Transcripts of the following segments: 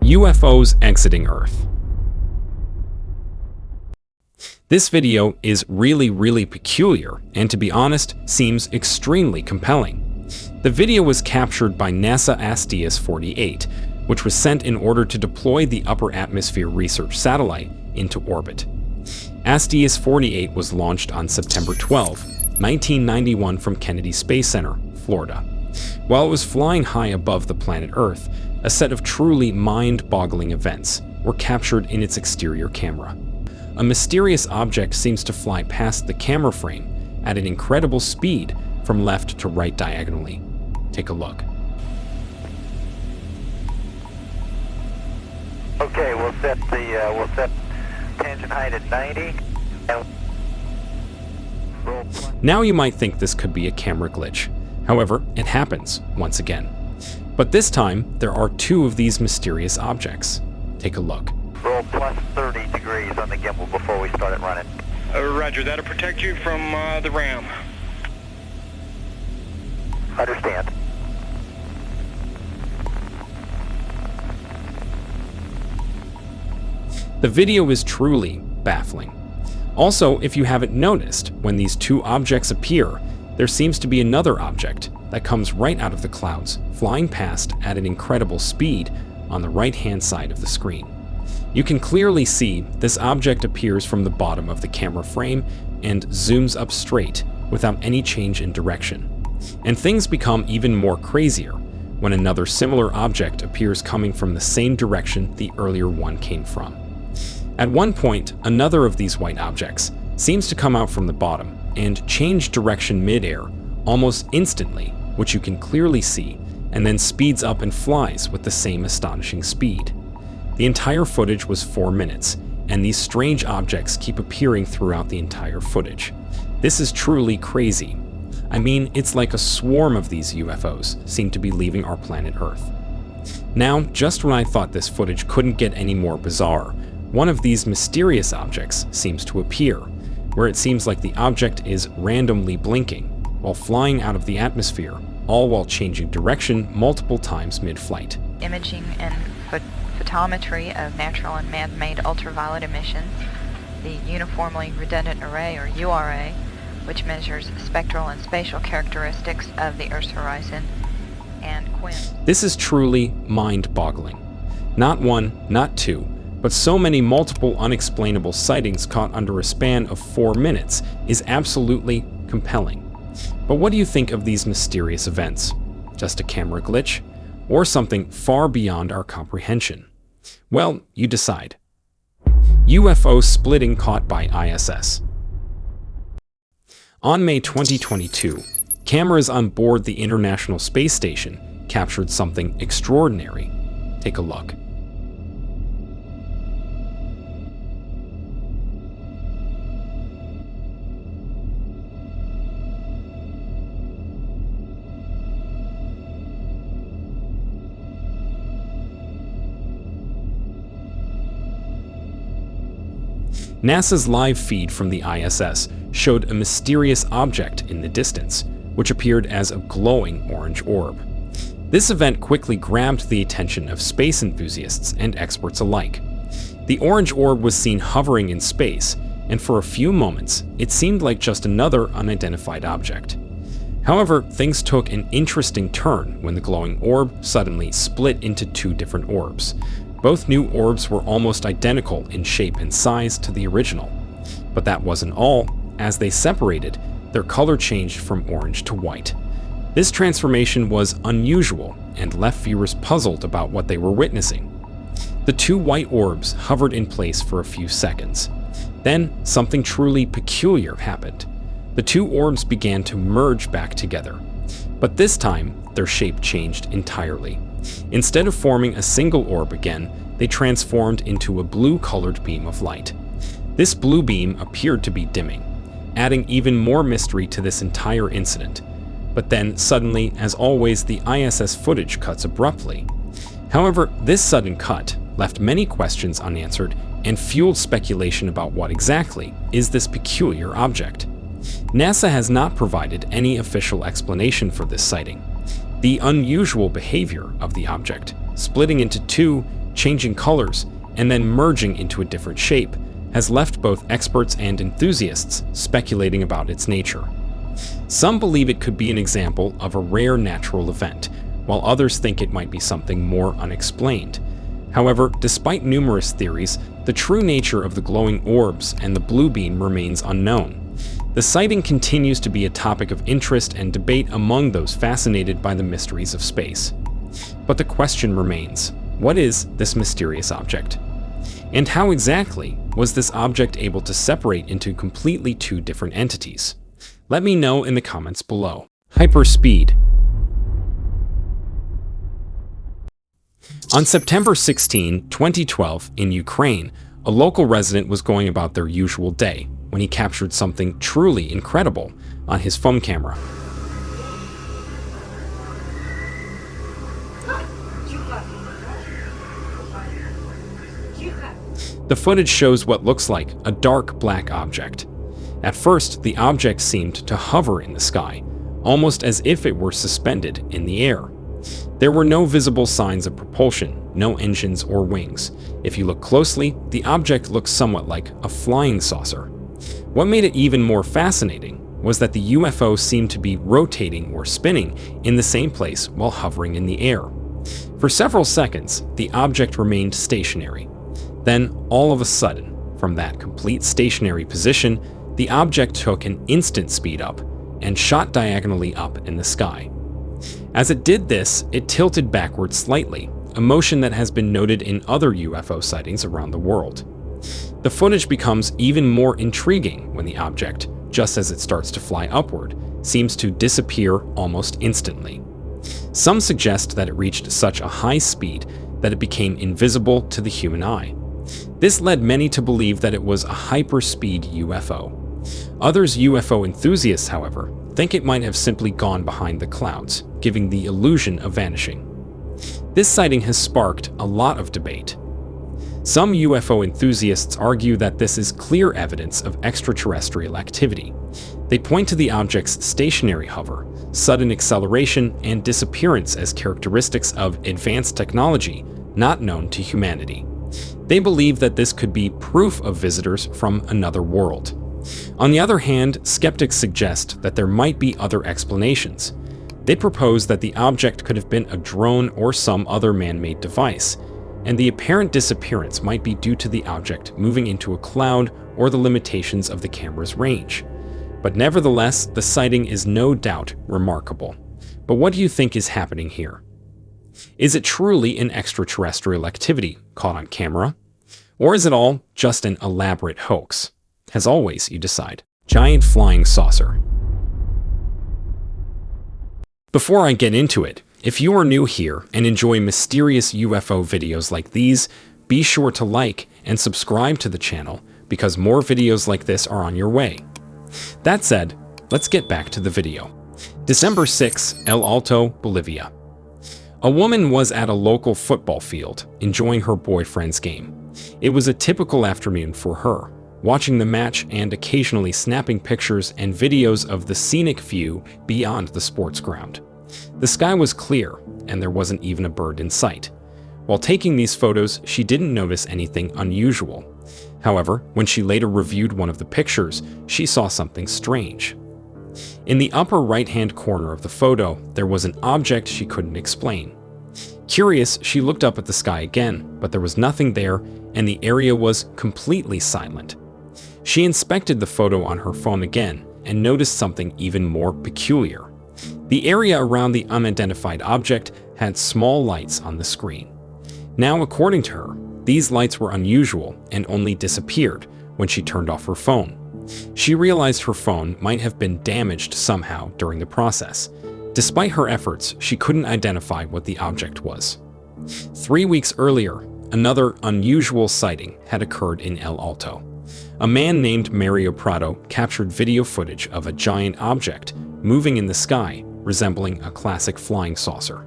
UFOs exiting Earth. This video is really peculiar and, to be honest, seems extremely compelling. The video was captured by NASA ASTIAS-48, which was sent in order to deploy the Upper Atmosphere Research Satellite into orbit. ASTIAS-48 was launched on September 12, 1991 from Kennedy Space Center, Florida. While it was flying high above the planet Earth, a set of truly mind-boggling events were captured in its exterior camera. A mysterious object seems to fly past the camera frame at an incredible speed from left to right diagonally. Take a look. Okay, we'll set tangent height at 90. Now you might think this could be a camera glitch. However, it happens once again. But this time, there are two of these mysterious objects. Take a look. Roll plus 30 degrees on the gimbal before we start it running. Roger, that'll protect you from the ram. Understand. The video is truly baffling. Also, if you haven't noticed, when these two objects appear, there seems to be another object that comes right out of the clouds, flying past at an incredible speed on the right-hand side of the screen. You can clearly see this object appears from the bottom of the camera frame and zooms up straight without any change in direction. And things become even more crazier when another similar object appears coming from the same direction the earlier one came from. At one point, another of these white objects seems to come out from the bottom and change direction mid-air almost instantly, which you can clearly see, and then speeds up and flies with the same astonishing speed. The entire footage was 4 minutes, and these strange objects keep appearing throughout the entire footage. This is truly crazy. I mean, it's like a swarm of these UFOs seem to be leaving our planet Earth. Now, just when I thought this footage couldn't get any more bizarre, one of these mysterious objects seems to appear, where it seems like the object is randomly blinking while flying out of the atmosphere, all while changing direction multiple times mid-flight. Imaging and photometry of natural and man-made ultraviolet emissions, the Uniformly Redundant Array, or URA, which measures spectral and spatial characteristics of the Earth's horizon, and QUIM. This is truly mind-boggling. Not one, not two, but so many multiple unexplainable sightings caught under a span of 4 minutes is absolutely compelling. But what do you think of these mysterious events? Just a camera glitch? Or something far beyond our comprehension? Well, you decide. UFO splitting caught by ISS. On May 2022, cameras on board the International Space Station captured something extraordinary. Take a look. NASA's live feed from the ISS showed a mysterious object in the distance, which appeared as a glowing orange orb. This event quickly grabbed the attention of space enthusiasts and experts alike. The orange orb was seen hovering in space, and for a few moments, it seemed like just another unidentified object. However, things took an interesting turn when the glowing orb suddenly split into two different orbs. Both new orbs were almost identical in shape and size to the original. But that wasn't all. As they separated, their color changed from orange to white. This transformation was unusual and left viewers puzzled about what they were witnessing. The two white orbs hovered in place for a few seconds. Then, something truly peculiar happened. The two orbs began to merge back together. But this time, their shape changed entirely. Instead of forming a single orb again, they transformed into a blue-colored beam of light. This blue beam appeared to be dimming, adding even more mystery to this entire incident. But then, suddenly, as always, the ISS footage cuts abruptly. However, this sudden cut left many questions unanswered and fueled speculation about what exactly is this peculiar object. NASA has not provided any official explanation for this sighting. The unusual behavior of the object, splitting into two, changing colors, and then merging into a different shape, has left both experts and enthusiasts speculating about its nature. Some believe it could be an example of a rare natural event, while others think it might be something more unexplained. However, despite numerous theories, the true nature of the glowing orbs and the blue beam remains unknown. The sighting continues to be a topic of interest and debate among those fascinated by the mysteries of space. But the question remains, what is this mysterious object? And how exactly was this object able to separate into completely two different entities? Let me know in the comments below. Hyperspeed. On September 16, 2012, in Ukraine, a local resident was going about their usual day when he captured something truly incredible on his phone camera. The footage shows what looks like a dark black object. At first, the object seemed to hover in the sky, almost as if it were suspended in the air. There were no visible signs of propulsion, no engines or wings. If you look closely, the object looks somewhat like a flying saucer. What made it even more fascinating was that the UFO seemed to be rotating or spinning in the same place while hovering in the air. For several seconds, the object remained stationary. Then, all of a sudden, from that complete stationary position, the object took an instant speed up and shot diagonally up in the sky. As it did this, it tilted backward slightly, a motion that has been noted in other UFO sightings around the world. The footage becomes even more intriguing when the object, just as it starts to fly upward, seems to disappear almost instantly. Some suggest that it reached such a high speed that it became invisible to the human eye. This led many to believe that it was a hyperspeed UFO. Others UFO enthusiasts, however, think it might have simply gone behind the clouds, giving the illusion of vanishing. This sighting has sparked a lot of debate. Some UFO enthusiasts argue that this is clear evidence of extraterrestrial activity. They point to the object's stationary hover, sudden acceleration, and disappearance as characteristics of advanced technology not known to humanity. They believe that this could be proof of visitors from another world. On the other hand, skeptics suggest that there might be other explanations. They propose that the object could have been a drone or some other man-made device, and the apparent disappearance might be due to the object moving into a cloud or the limitations of the camera's range. But nevertheless, the sighting is no doubt remarkable. But what do you think is happening here? Is it truly an extraterrestrial activity caught on camera? Or is it all just an elaborate hoax? As always, you decide. Giant flying saucer. Before I get into it, if you are new here and enjoy mysterious UFO videos like these, be sure to like and subscribe to the channel because more videos like this are on your way. That said, let's get back to the video. December 6, El Alto, Bolivia. A woman was at a local football field, enjoying her boyfriend's game. It was a typical afternoon for her, watching the match and occasionally snapping pictures and videos of the scenic view beyond the sports ground. The sky was clear, and there wasn't even a bird in sight. While taking these photos, she didn't notice anything unusual. However, when she later reviewed one of the pictures, she saw something strange. In the upper right-hand corner of the photo, there was an object she couldn't explain. Curious, she looked up at the sky again, but there was nothing there, and the area was completely silent. She inspected the photo on her phone again and noticed something even more peculiar. The area around the unidentified object had small lights on the screen. Now, according to her, these lights were unusual and only disappeared when she turned off her phone. She realized her phone might have been damaged somehow during the process. Despite her efforts, she couldn't identify what the object was. 3 weeks earlier, another unusual sighting had occurred in El Alto. A man named Mario Prado captured video footage of a giant object moving in the sky, resembling a classic flying saucer.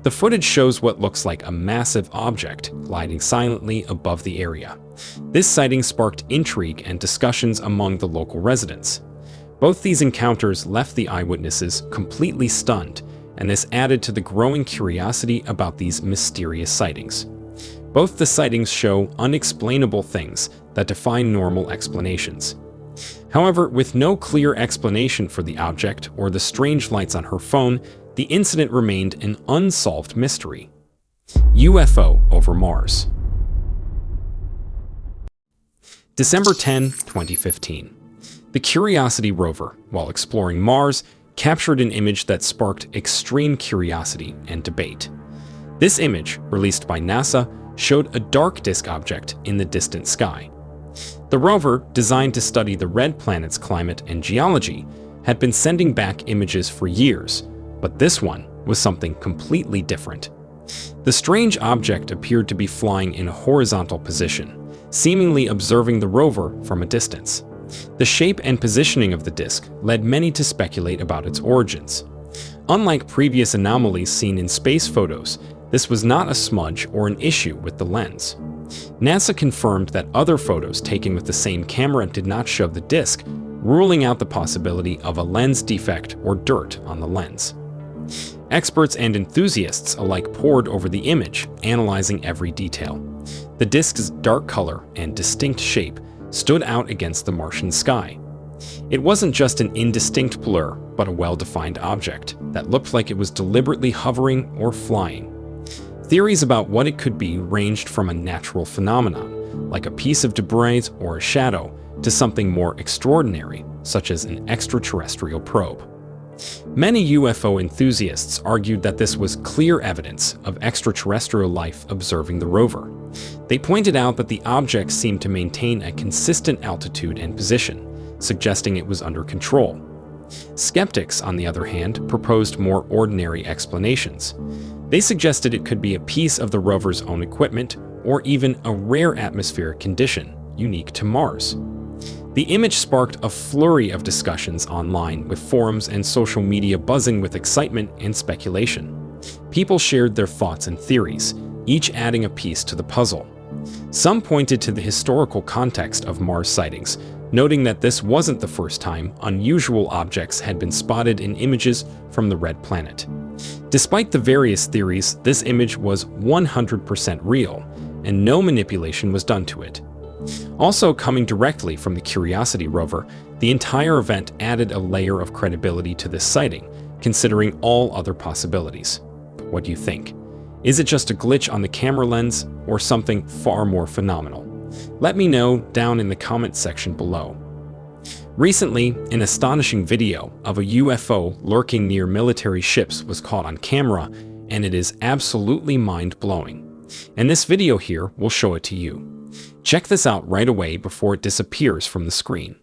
The footage shows what looks like a massive object gliding silently above the area. This sighting sparked intrigue and discussions among the local residents. Both these encounters left the eyewitnesses completely stunned, and this added to the growing curiosity about these mysterious sightings. Both the sightings show unexplainable things that defy normal explanations. However, with no clear explanation for the object or the strange lights on her phone, the incident remained an unsolved mystery. UFO over Mars. December 10, 2015. The Curiosity rover, while exploring Mars, captured an image that sparked extreme curiosity and debate. This image, released by NASA, showed a dark disk object in the distant sky. The rover, designed to study the red planet's climate and geology, had been sending back images for years, but this one was something completely different. The strange object appeared to be flying in a horizontal position, seemingly observing the rover from a distance. The shape and positioning of the disk led many to speculate about its origins. Unlike previous anomalies seen in space photos, this was not a smudge or an issue with the lens. NASA confirmed that other photos taken with the same camera did not show the disk, ruling out the possibility of a lens defect or dirt on the lens. Experts and enthusiasts alike pored over the image, analyzing every detail. The disk's dark color and distinct shape stood out against the Martian sky. It wasn't just an indistinct blur, but a well-defined object that looked like it was deliberately hovering or flying. Theories about what it could be ranged from a natural phenomenon, like a piece of debris or a shadow, to something more extraordinary, such as an extraterrestrial probe. Many UFO enthusiasts argued that this was clear evidence of extraterrestrial life observing the rover. They pointed out that the object seemed to maintain a consistent altitude and position, suggesting it was under control. Skeptics, on the other hand, proposed more ordinary explanations. They suggested it could be a piece of the rover's own equipment or even a rare atmospheric condition unique to Mars. The image sparked a flurry of discussions online, with forums and social media buzzing with excitement and speculation. People shared their thoughts and theories, each adding a piece to the puzzle. Some pointed to the historical context of Mars sightings, noting that this wasn't the first time unusual objects had been spotted in images from the red planet. Despite the various theories, this image was 100% real, and no manipulation was done to it. Also coming directly from the Curiosity rover, the entire event added a layer of credibility to this sighting, considering all other possibilities. What do you think? Is it just a glitch on the camera lens, or something far more phenomenal? Let me know down in the comments section below. Recently, an astonishing video of a UFO lurking near military ships was caught on camera, and it is absolutely mind-blowing. And this video here will show it to you. Check this out right away before it disappears from the screen.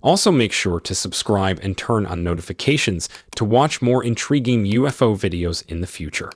Also make sure to subscribe and turn on notifications to watch more intriguing UFO videos in the future.